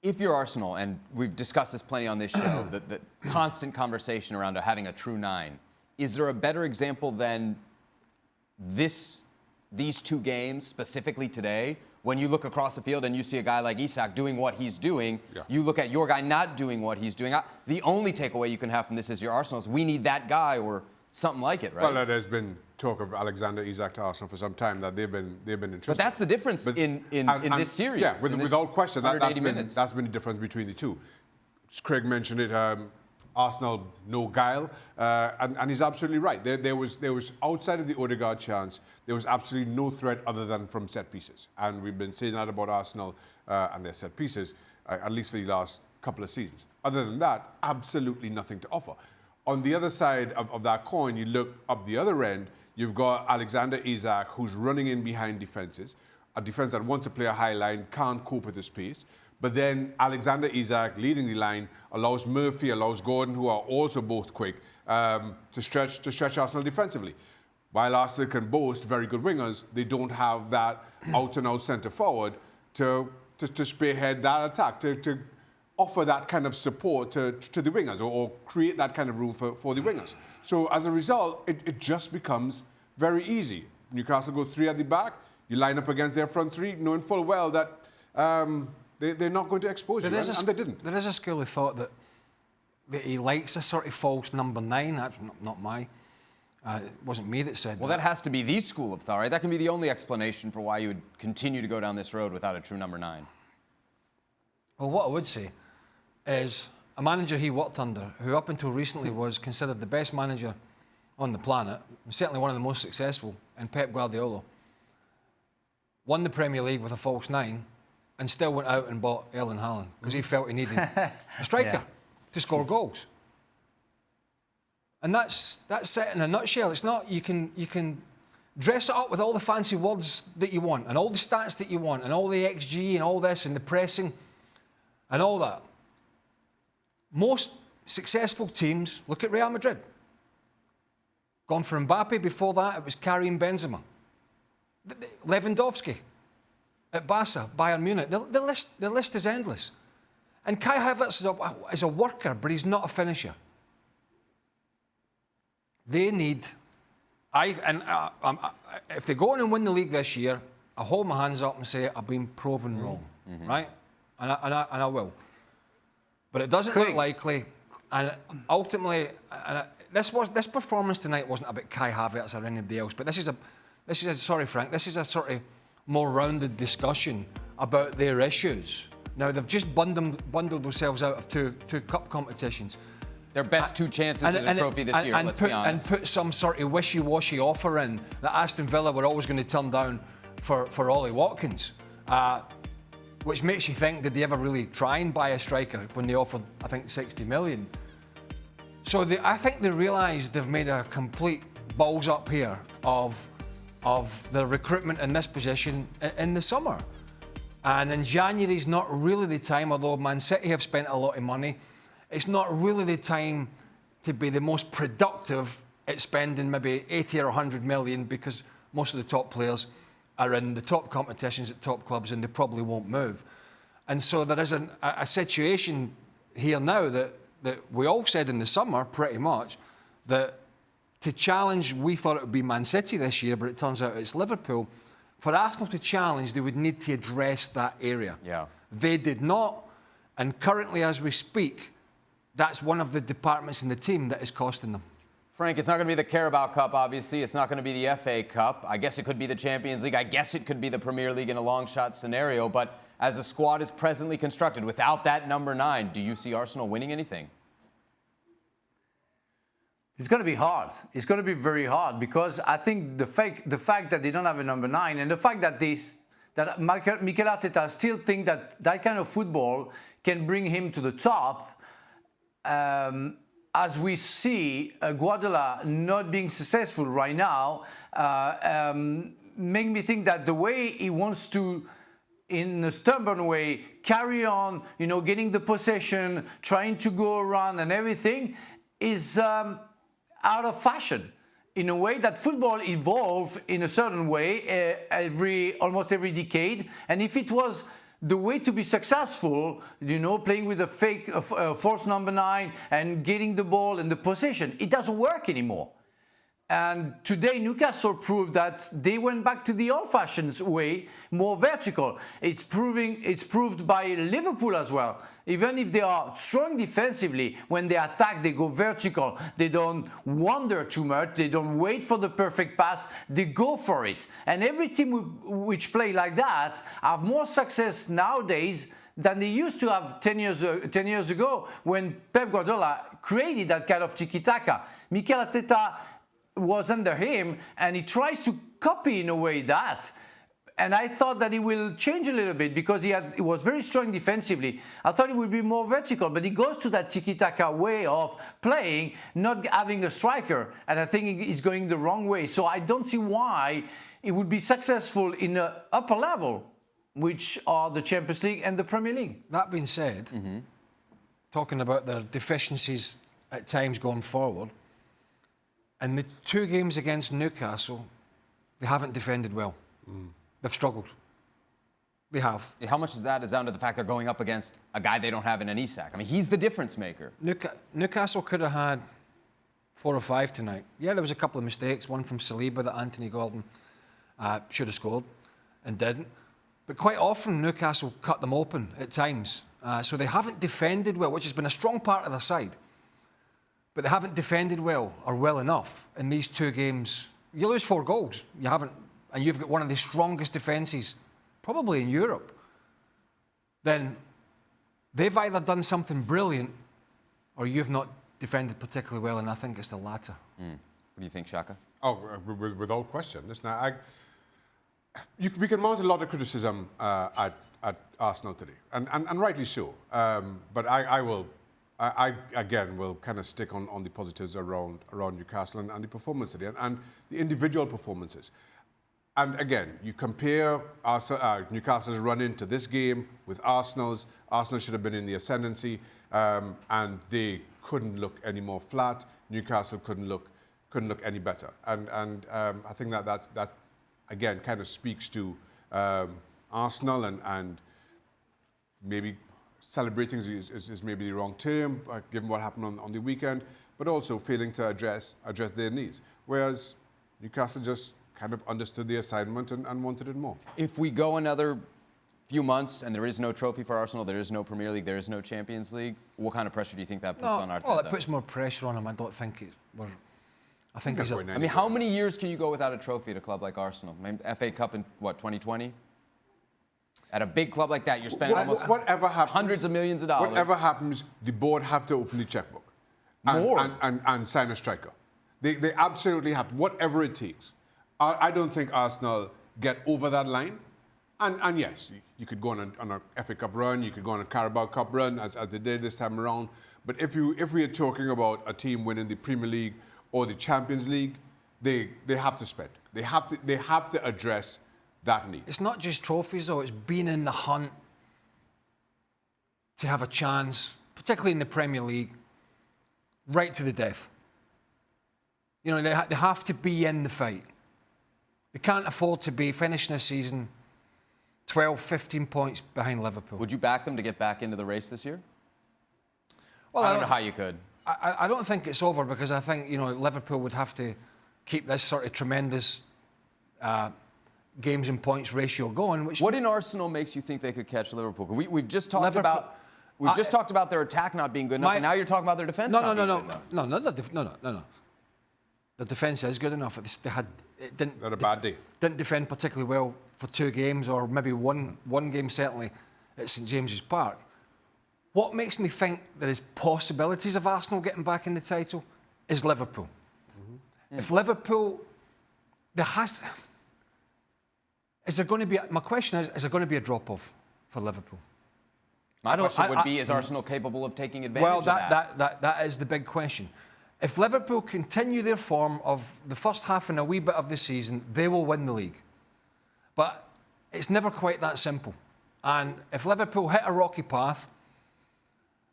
If you're Arsenal, and we've discussed this plenty on this show, the constant conversation around having a true nine, is there a better example than these two games, specifically today, when you look across the field and you see a guy like Isak doing what he's doing, you look at your guy not doing what he's doing. The only takeaway you can have from this is your Arsenal is we need that guy or something like it, right? Well, there's been talk of Alexander Isak to Arsenal for some time that they've been interested. But that's the difference in this series. Yeah, without question, that's been the difference between the two. Craig mentioned it. Arsenal, no guile, and he's absolutely right. There was outside of the Odegaard chance, there was absolutely no threat other than from set pieces, and we've been saying that about Arsenal and their set pieces, at least for the last couple of seasons. Other than that, absolutely nothing to offer. On the other side of that coin, you look up the other end, you've got Alexander Isak, who's running in behind defenses, a defense that wants to play a high line, can't cope with the pace. But then Alexander Isak leading the line allows Murphy, allows Gordon, who are also both quick, to stretch Arsenal defensively. While Arsenal can boast very good wingers, they don't have that out-and-out centre forward to spearhead that attack, to offer that kind of support to the wingers or create that kind of room for the wingers. So as a result, it just becomes very easy. Newcastle go three at the back, you line up against their front three, knowing full well that they're not going to expose you, and they didn't. There is a school of thought that he likes a sort of false number 9. That's not my... it wasn't me that said that. Well, that has to be the school of thought, right? That can be the only explanation for why you would continue to go down this road without a true number 9. Well, what I would say is a manager he worked under, who up until recently was considered the best manager on the planet, certainly one of the most successful, in Pep Guardiola, won the Premier League with a false 9 and still went out and bought Erling Haaland because he felt he needed a striker to score goals. And that's it in a nutshell. It's not, you can dress it up with all the fancy words that you want and all the stats that you want and all the XG and all this and the pressing and all that. Most successful teams, look at Real Madrid. Gone for Mbappe, before that it was Karim Benzema. Lewandowski at Barca, Bayern Munich. The list is endless. And Kai Havertz is a worker, but he's not a finisher. They need... if they go on and win the league this year, I hold my hands up and say I've been proven wrong, right? And I will. But it doesn't look likely. And ultimately, this performance tonight wasn't about Kai Havertz or anybody else. But this is a sorry, Frank. This is a sort of more rounded discussion about their issues. Now they've just bundled themselves out of two cup competitions. Their best two chances at a trophy this year, let's be honest. And put some sort of wishy-washy offer in that Aston Villa were always going to turn down for Ollie Watkins. Which makes you think, did they ever really try and buy a striker when they offered, I think, 60 million? So I think they realise they've made a complete balls up here of the recruitment in this position in the summer. And in January is not really the time, although Man City have spent a lot of money, it's not really the time to be the most productive at spending maybe 80 or 100 million because most of the top players are in the top competitions at top clubs and they probably won't move. And so there is a situation here now that we all said in the summer, pretty much, that to challenge, we thought it would be Man City this year, but it turns out it's Liverpool. For Arsenal to challenge, they would need to address that area. Yeah. They did not, and currently as we speak, that's one of the departments in the team that is costing them. Frank, it's not going to be the Carabao Cup, obviously. It's not going to be the FA Cup. I guess it could be the Champions League. I guess it could be the Premier League in a long shot scenario. But as a squad is presently constructed, without that number 9, do you see Arsenal winning anything? It's going to be hard. It's going to be very hard because I think the fact that they don't have a number 9 and the fact that Mikel Arteta still think that kind of football can bring him to the top, as we see Guardiola not being successful right now, make me think that the way he wants to, in a stubborn way, carry on, getting the possession, trying to go around and everything, is out of fashion. In a way that football evolves in a certain way almost every decade. And if it was the way to be successful, playing with a fake false number 9 and getting the ball and the possession, it doesn't work anymore. And today Newcastle proved that they went back to the old-fashioned way, more vertical. It's proved by Liverpool as well. Even if they are strong defensively, when they attack, they go vertical. They don't wander too much. They don't wait for the perfect pass. They go for it. And every team which play like that have more success nowadays than they used to have 10 years ago when Pep Guardiola created that kind of tiki-taka. Mikel Arteta was under him, and he tries to copy in a way that. And I thought that he will change a little bit because he was very strong defensively. I thought he would be more vertical, but he goes to that tiki-taka way of playing, not having a striker. And I think he's going the wrong way. So I don't see why he would be successful in the upper level, which are the Champions League and the Premier League. That being said, talking about their deficiencies at times going forward, in the 2 games against Newcastle, they haven't defended well. They've struggled. They have. How much of that is down to the fact they're going up against a guy they don't have in an Isak? I mean, he's the difference maker. Newcastle could have had 4 or 5 tonight. Yeah, there was a couple of mistakes. One from Saliba that Anthony Gordon should have scored and didn't. But quite often, Newcastle cut them open at times. So they haven't defended well, which has been a strong part of their side. But they haven't defended well or well enough in these 2 games. You lose 4 goals. You haven't. And you've got one of the strongest defences, probably in Europe, then they've either done something brilliant or you've not defended particularly well, and I think it's the latter. What do you think, Shaka? Oh, without question. Listen, we can mount a lot of criticism at Arsenal today, and rightly so. But I again will kind of stick on the positives around Newcastle and the performance today and the individual performances. And again, you compare Newcastle's run into this game with Arsenal's. Arsenal should have been in the ascendancy, and they couldn't look any more flat. Newcastle couldn't look any better. And I think that again kind of speaks to Arsenal and maybe celebrating is maybe the wrong term, given what happened on the weekend, but also failing to address their needs. Whereas Newcastle just kind of understood the assignment and wanted it more. If we go another few months and there is no trophy for Arsenal, there is no Premier League, there is no Champions League, what kind of pressure do you think that puts on Arteta? Well, it puts more pressure on him. I don't think I think he's... I mean, how many years can you go without a trophy at a club like Arsenal? I mean, FA Cup in, 2020? At a big club like that, you're spending hundreds of millions of dollars. Whatever happens, the board have to open the checkbook. And sign a striker. They absolutely have to, whatever it takes. I don't think Arsenal get over that line. And yes, you could go on a FA Cup run, you could go on a Carabao Cup run, as they did this time around. But if we are talking about a team winning the Premier League or the Champions League, they have to spend. They have to address that need. It's not just trophies, though. It's being in the hunt to have a chance, particularly in the Premier League, right to the death. You know, they have to be in the fight. They can't afford to be finishing a season 12, 15 points behind Liverpool. Would you back them to get back into the race this year? Well, I don't know how you could. I don't think it's over because I think, Liverpool would have to keep this sort of tremendous games and points ratio going. What in Arsenal makes you think they could catch Liverpool? We've just talked about talked about their attack not being good enough, and now you're talking about their defense not being good enough. No. The defence is good enough. It didn't defend particularly well for 2 games, or maybe one game certainly at St James's Park. What makes me think there is possibilities of Arsenal getting back in the title is Liverpool. Mm-hmm. If Liverpool, is there going to be? My question is there going to be a drop-off for Liverpool? My question would be: is Arsenal capable of taking advantage of that? Well, that is the big question. If Liverpool continue their form of the first half and a wee bit of the season, they will win the league. But it's never quite that simple. And if Liverpool hit a rocky path,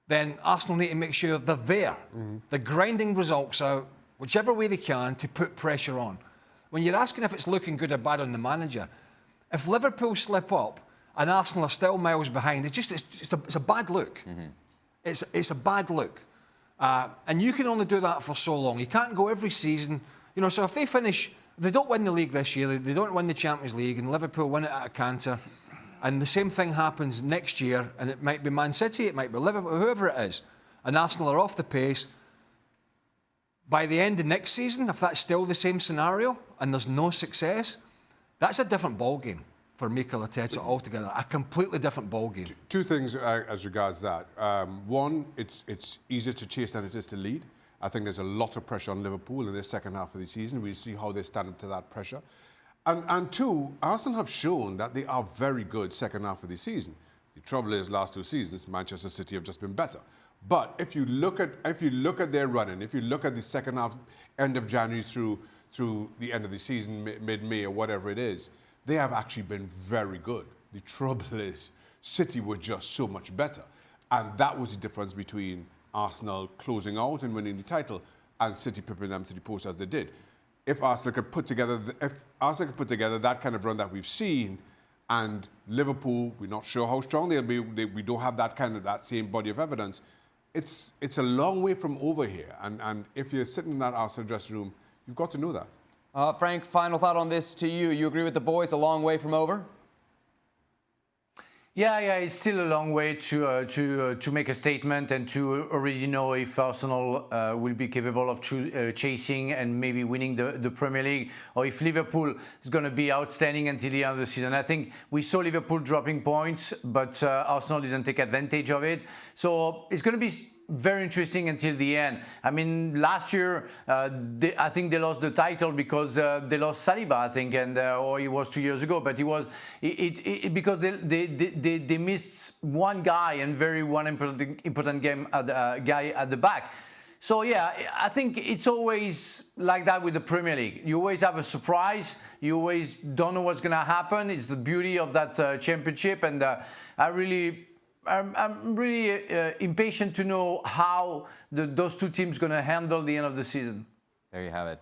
then Arsenal need to make sure they're there. Mm-hmm. They're grinding results out, whichever way they can, to put pressure on. When you're asking if it's looking good or bad on the manager, if Liverpool slip up and Arsenal are still miles behind. It's a bad look. It's a bad look. And you can only do that for so long. You can't go every season. So if they don't win the league this year, they don't win the Champions League, and Liverpool win it at a canter, and the same thing happens next year, and it might be Man City, it might be Liverpool, whoever it is, and Arsenal are off the pace. By the end of next season, if that's still the same scenario and there's no success, that's a different ballgame for Mikel Arteta altogether. A completely different ballgame. Two things as regards that. One, it's easier to chase than it is to lead. I think there's a lot of pressure on Liverpool in the second half of the season. We'll see how they stand up to that pressure. And two, Arsenal have shown that they are very good second half of the season. The trouble is, last 2 seasons, Manchester City have just been better. But if you look at their running, if you look at the second half, end of January through the end of the season, mid-May or whatever it is, they have actually been very good. The trouble is, City were just so much better. And that was the difference between Arsenal closing out and winning the title and City pipping them to the post as they did. If Arsenal could put together that kind of run that we've seen, and Liverpool, we're not sure how strong they'll be. We don't have that same body of evidence. It's a long way from over here. And if you're sitting in that Arsenal dressing room, you've got to know that. Frank, final thought on this to you. You agree with the boys? A long way from over? Yeah, it's still a long way to make a statement and to already know if Arsenal will be capable of chasing and maybe winning the Premier League, or if Liverpool is going to be outstanding until the end of the season. I think we saw Liverpool dropping points, but Arsenal didn't take advantage of it. So it's going to be very interesting until the end. I mean, last year, I think they lost the title because they lost Saliba, I think, and or it was 2 years ago. But it was because they missed one guy and one important game guy at the back. So yeah, I think it's always like that with the Premier League. You always have a surprise. You always don't know what's going to happen. It's the beauty of that championship, and I'm really impatient to know how those two teams going to handle the end of the season. There you have it.